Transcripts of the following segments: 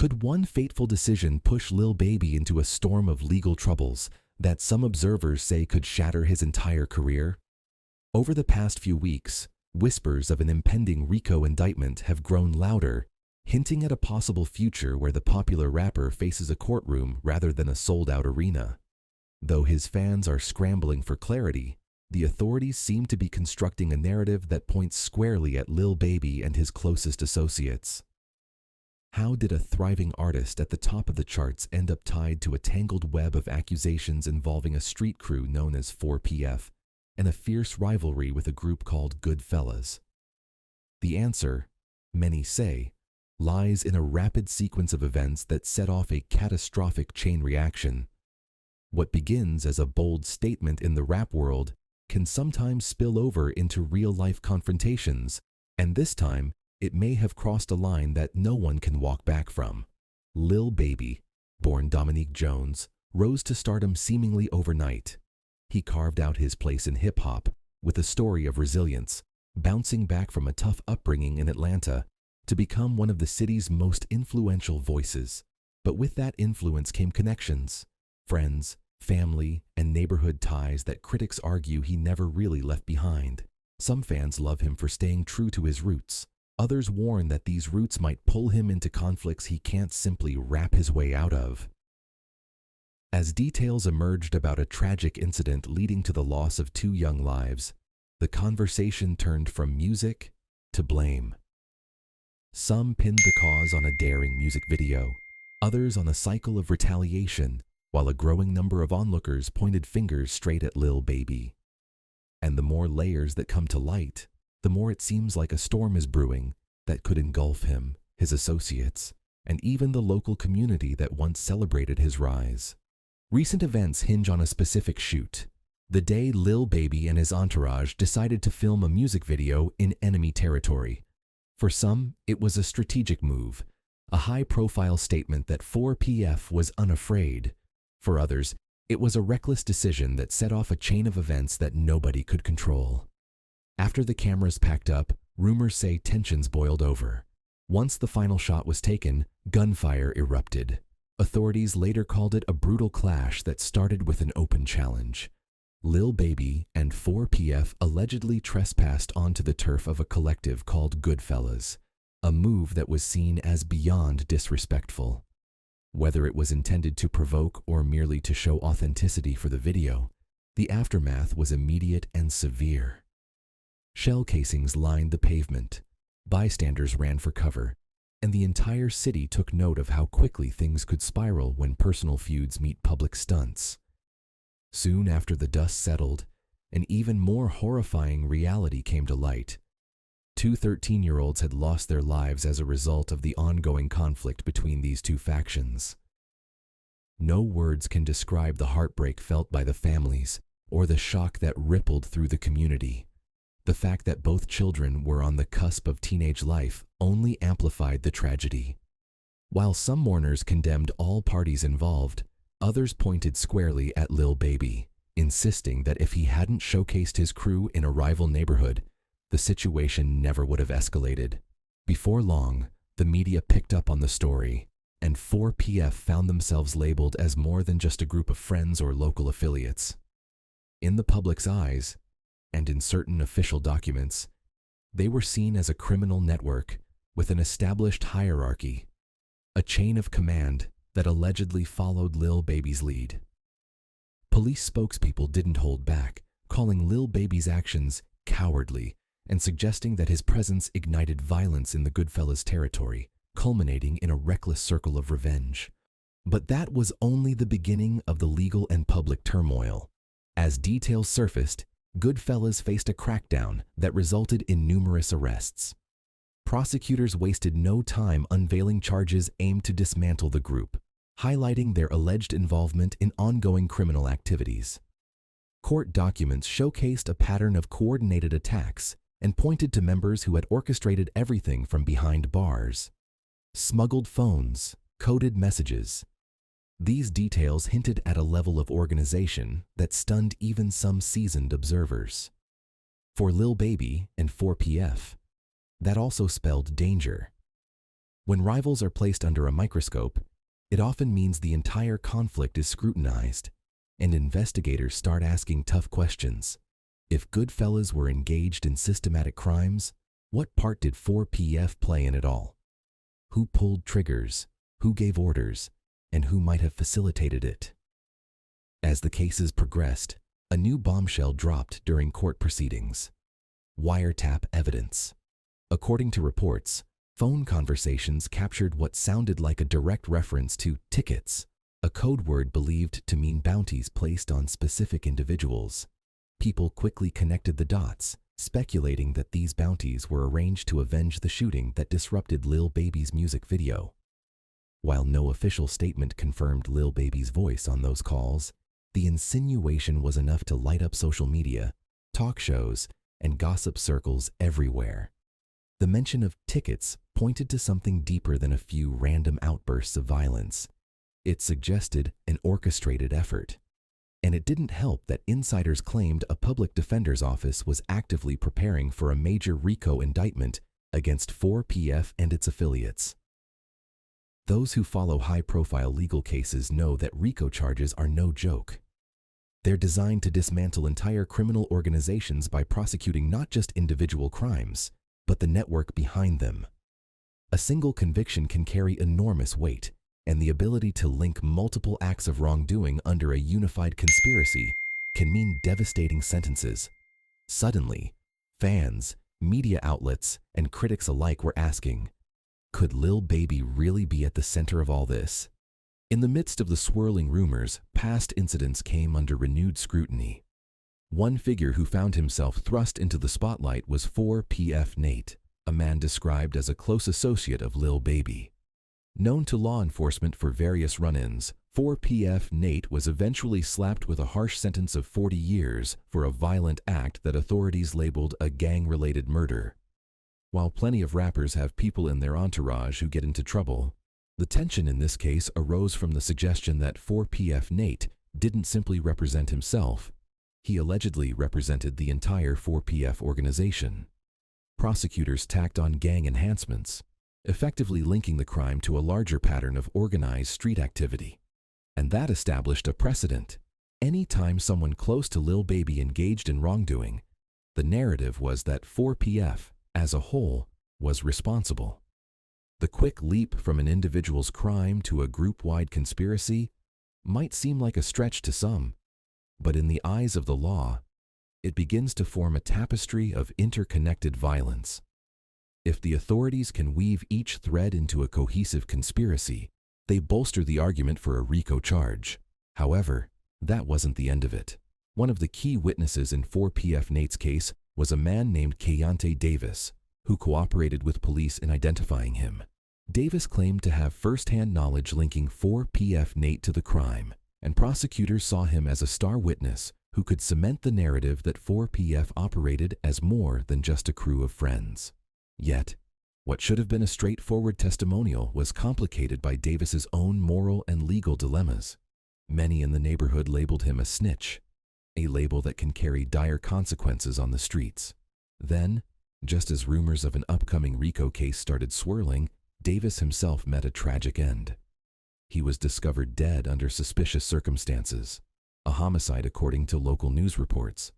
Could one fateful decision push Lil Baby into a storm of legal troubles that some observers say could shatter his entire career? Over the past few weeks, whispers of an impending RICO indictment have grown louder, hinting at a possible future where the popular rapper faces a courtroom rather than a sold-out arena. Though his fans are scrambling for clarity, the authorities seem to be constructing a narrative that points squarely at Lil Baby and his closest associates. How did a thriving artist at the top of the charts end up tied to a tangled web of accusations involving a street crew known as 4PF and a fierce rivalry with a group called Goodfellas? The answer, many say, lies in a rapid sequence of events that set off a catastrophic chain reaction. What begins as a bold statement in the rap world can sometimes spill over into real-life confrontations, and this time, it may have crossed a line that no one can walk back from. Lil Baby, born Dominique Jones, rose to stardom seemingly overnight. He carved out his place in hip-hop with a story of resilience, bouncing back from a tough upbringing in Atlanta to become one of the city's most influential voices. But with that influence came connections, friends, family, and neighborhood ties that critics argue he never really left behind. Some fans love him for staying true to his roots. Others warn that these roots might pull him into conflicts he can't simply rap his way out of. As details emerged about a tragic incident leading to the loss of 2 young lives, the conversation turned from music to blame. Some pinned the cause on a daring music video, others on a cycle of retaliation, while a growing number of onlookers pointed fingers straight at Lil Baby. And the more layers that come to light, the more it seems like a storm is brewing that could engulf him, his associates, and even the local community that once celebrated his rise. Recent events hinge on a specific shoot, the day Lil Baby and his entourage decided to film a music video in enemy territory. For some, it was a strategic move, a high-profile statement that 4PF was unafraid. For others, it was a reckless decision that set off a chain of events that nobody could control. After the cameras packed up, rumors say tensions boiled over. Once the final shot was taken, gunfire erupted. Authorities later called it a brutal clash that started with an open challenge. Lil Baby and 4PF allegedly trespassed onto the turf of a collective called Goodfellas, a move that was seen as beyond disrespectful. Whether it was intended to provoke or merely to show authenticity for the video, the aftermath was immediate and severe. Shell casings lined the pavement, bystanders ran for cover, and the entire city took note of how quickly things could spiral when personal feuds meet public stunts. Soon after the dust settled, an even more horrifying reality came to light. 2 13-year-olds had lost their lives as a result of the ongoing conflict between these 2 factions. No words can describe the heartbreak felt by the families or the shock that rippled through the community. The fact that both children were on the cusp of teenage life only amplified the tragedy. While some mourners condemned all parties involved, others pointed squarely at Lil Baby, insisting that if he hadn't showcased his crew in a rival neighborhood, the situation never would have escalated. Before long, the media picked up on the story, and 4PF found themselves labeled as more than just a group of friends or local affiliates. In the public's eyes, and in certain official documents, they were seen as a criminal network with an established hierarchy, a chain of command that allegedly followed Lil Baby's lead. Police spokespeople didn't hold back, calling Lil Baby's actions cowardly and suggesting that his presence ignited violence in the Goodfellas territory, culminating in a reckless circle of revenge. But that was only the beginning of the legal and public turmoil. As details surfaced, Goodfellas faced a crackdown that resulted in numerous arrests. Prosecutors wasted no time unveiling charges aimed to dismantle the group, highlighting their alleged involvement in ongoing criminal activities. Court documents showcased a pattern of coordinated attacks and pointed to members who had orchestrated everything from behind bars. Smuggled phones, coded messages. These details hinted at a level of organization that stunned even some seasoned observers. For Lil Baby and 4PF, that also spelled danger. When rivals are placed under a microscope, it often means the entire conflict is scrutinized, and investigators start asking tough questions. If Goodfellas were engaged in systematic crimes, what part did 4PF play in it all? Who pulled triggers, who gave orders, and who might have facilitated it? As the cases progressed, a new bombshell dropped during court proceedings. Wiretap evidence. According to reports, phone conversations captured what sounded like a direct reference to tickets, a code word believed to mean bounties placed on specific individuals. People quickly connected the dots, speculating that these bounties were arranged to avenge the shooting that disrupted Lil Baby's music video. While no official statement confirmed Lil Baby's voice on those calls, the insinuation was enough to light up social media, talk shows, and gossip circles everywhere. The mention of tickets pointed to something deeper than a few random outbursts of violence. It suggested an orchestrated effort. And it didn't help that insiders claimed a public defender's office was actively preparing for a major RICO indictment against 4PF and its affiliates. Those who follow high-profile legal cases know that RICO charges are no joke. They're designed to dismantle entire criminal organizations by prosecuting not just individual crimes, but the network behind them. A single conviction can carry enormous weight, and the ability to link multiple acts of wrongdoing under a unified conspiracy can mean devastating sentences. Suddenly, fans, media outlets, and critics alike were asking, could Lil Baby really be at the center of all this? In the midst of the swirling rumors, past incidents came under renewed scrutiny. One figure who found himself thrust into the spotlight was 4PF Nate, a man described as a close associate of Lil Baby. Known to law enforcement for various run-ins, 4PF Nate was eventually slapped with a harsh sentence of 40 years for a violent act that authorities labeled a gang-related murder. While plenty of rappers have people in their entourage who get into trouble, the tension in this case arose from the suggestion that 4PF Nate didn't simply represent himself. He allegedly represented the entire 4PF organization. Prosecutors tacked on gang enhancements, effectively linking the crime to a larger pattern of organized street activity. And that established a precedent. Any time someone close to Lil Baby engaged in wrongdoing, the narrative was that 4PF, as a whole, was responsible. The quick leap from an individual's crime to a group-wide conspiracy might seem like a stretch to some, but in the eyes of the law, it begins to form a tapestry of interconnected violence. If the authorities can weave each thread into a cohesive conspiracy, they bolster the argument for a RICO charge. However, that wasn't the end of it. One of the key witnesses in 4PF Nate's case was a man named Keontae Davis, who cooperated with police in identifying him. Davis claimed to have first-hand knowledge linking 4PF Nate to the crime, and prosecutors saw him as a star witness who could cement the narrative that 4PF operated as more than just a crew of friends. Yet, what should have been a straightforward testimonial was complicated by Davis's own moral and legal dilemmas. Many in the neighborhood labeled him a snitch, a label that can carry dire consequences on the streets. Then, just as rumors of an upcoming RICO case started swirling, Davis himself met a tragic end. He was discovered dead under suspicious circumstances, a homicide according to local news reports.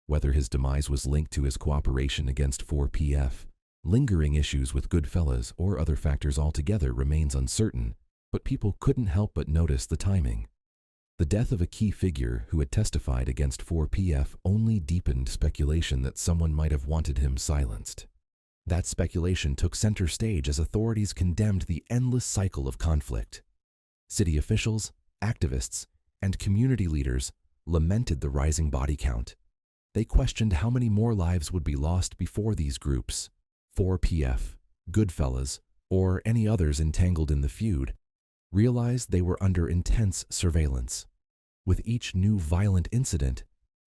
Whether his demise was linked to his cooperation against 4PF, lingering issues with Goodfellas, or other factors altogether remains uncertain, but people couldn't help but notice the timing. The death of a key figure who had testified against 4PF only deepened speculation that someone might have wanted him silenced. That speculation took center stage as authorities condemned the endless cycle of conflict. City officials, activists, and community leaders lamented the rising body count. They questioned how many more lives would be lost before these groups, 4PF, Goodfellas, or any others entangled in the feud, realized they were under intense surveillance. With each new violent incident,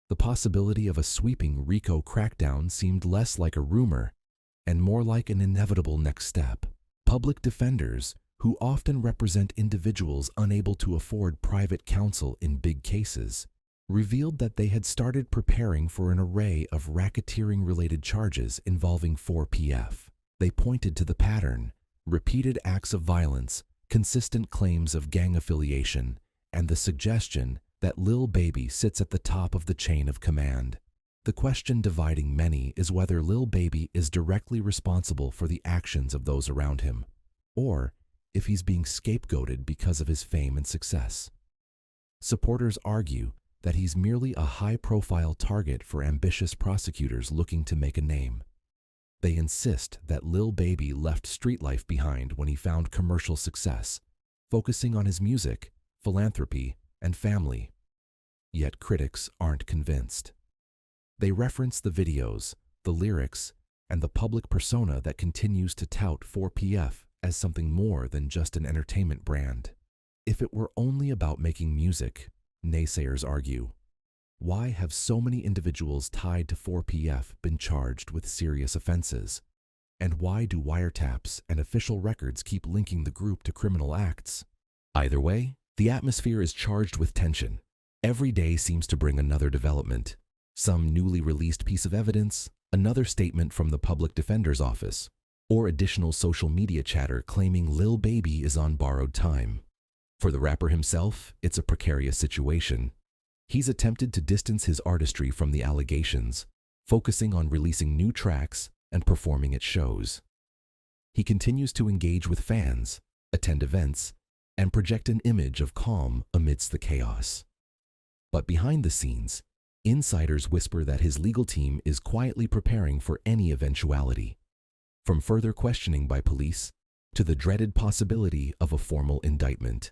the possibility of a sweeping RICO crackdown seemed less like a rumor and more like an inevitable next step. Public defenders, who often represent individuals unable to afford private counsel in big cases, revealed that they had started preparing for an array of racketeering-related charges involving 4PF. They pointed to the pattern, repeated acts of violence, consistent claims of gang affiliation, and the suggestion that Lil Baby sits at the top of the chain of command. The question dividing many is whether Lil Baby is directly responsible for the actions of those around him, or if he's being scapegoated because of his fame and success. Supporters argue that he's merely a high-profile target for ambitious prosecutors looking to make a name. They insist that Lil Baby left street life behind when he found commercial success, focusing on his music, philanthropy, and family. Yet critics aren't convinced. They reference the videos, the lyrics, and the public persona that continues to tout 4PF as something more than just an entertainment brand. If it were only about making music, naysayers argue, why have so many individuals tied to 4PF been charged with serious offenses? And why do wiretaps and official records keep linking the group to criminal acts? Either way, the atmosphere is charged with tension. Every day seems to bring another development. Some newly released piece of evidence, another statement from the public defender's office, or additional social media chatter claiming Lil Baby is on borrowed time. For the rapper himself, it's a precarious situation. He's attempted to distance his artistry from the allegations, focusing on releasing new tracks and performing at shows. He continues to engage with fans, attend events, and project an image of calm amidst the chaos. But behind the scenes, insiders whisper that his legal team is quietly preparing for any eventuality, from further questioning by police to the dreaded possibility of a formal indictment.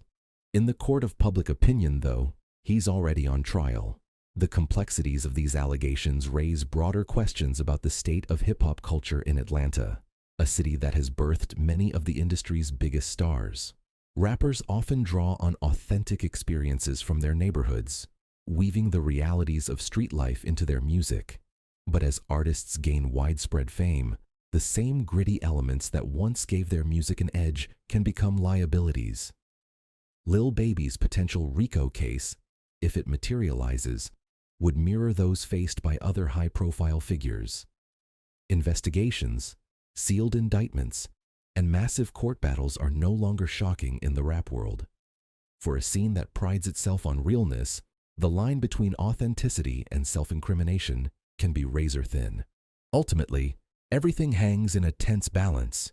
In the court of public opinion, though, he's already on trial. The complexities of these allegations raise broader questions about the state of hip-hop culture in Atlanta, a city that has birthed many of the industry's biggest stars. Rappers often draw on authentic experiences from their neighborhoods, weaving the realities of street life into their music. But as artists gain widespread fame, the same gritty elements that once gave their music an edge can become liabilities. Lil Baby's potential RICO case, if it materializes, would mirror those faced by other high-profile figures. Investigations, sealed indictments, and massive court battles are no longer shocking in the rap world. For a scene that prides itself on realness, the line between authenticity and self-incrimination can be razor-thin. Ultimately, everything hangs in a tense balance.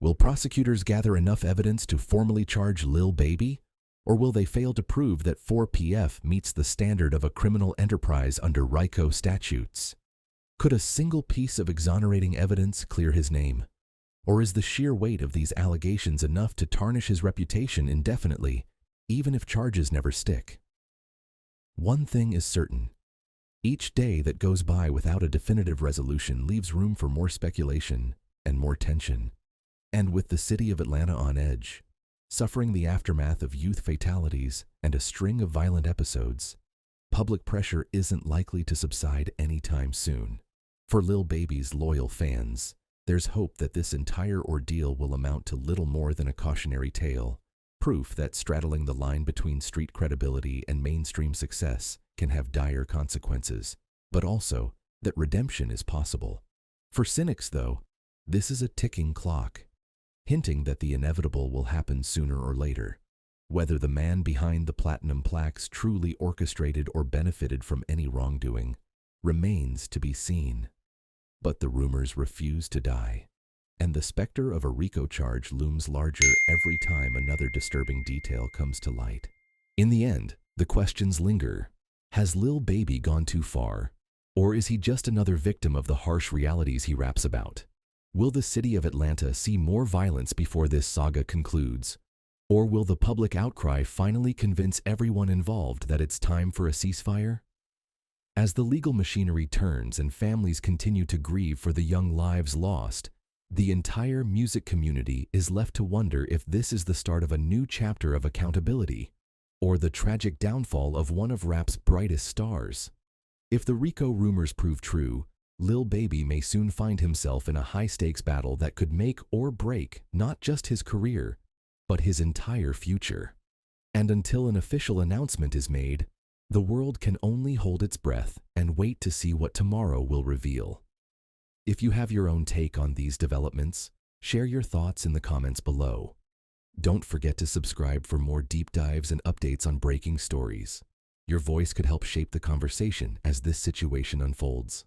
Will prosecutors gather enough evidence to formally charge Lil Baby? Or will they fail to prove that 4PF meets the standard of a criminal enterprise under RICO statutes? Could a single piece of exonerating evidence clear his name? Or is the sheer weight of these allegations enough to tarnish his reputation indefinitely, even if charges never stick? One thing is certain. Each day that goes by without a definitive resolution leaves room for more speculation and more tension. And with the city of Atlanta on edge, suffering the aftermath of youth fatalities and a string of violent episodes, public pressure isn't likely to subside anytime soon. For Lil Baby's loyal fans, there's hope that this entire ordeal will amount to little more than a cautionary tale, proof that straddling the line between street credibility and mainstream success can have dire consequences, but also that redemption is possible. For cynics, though, this is a ticking clock, hinting that the inevitable will happen sooner or later. Whether the man behind the platinum plaques truly orchestrated or benefited from any wrongdoing remains to be seen. But the rumors refuse to die, and the specter of a RICO charge looms larger every time another disturbing detail comes to light. In the end, the questions linger. Has Lil Baby gone too far? Or is he just another victim of the harsh realities he raps about? Will the city of Atlanta see more violence before this saga concludes? Or will the public outcry finally convince everyone involved that it's time for a ceasefire? As the legal machinery turns and families continue to grieve for the young lives lost, the entire music community is left to wonder if this is the start of a new chapter of accountability, or the tragic downfall of one of rap's brightest stars. If the RICO rumors prove true, Lil Baby may soon find himself in a high-stakes battle that could make or break not just his career, but his entire future. And until an official announcement is made, the world can only hold its breath and wait to see what tomorrow will reveal. If you have your own take on these developments, Share your thoughts in the comments below. Don't forget to subscribe for more deep dives and updates on breaking stories. Your voice could help shape the conversation as this situation unfolds.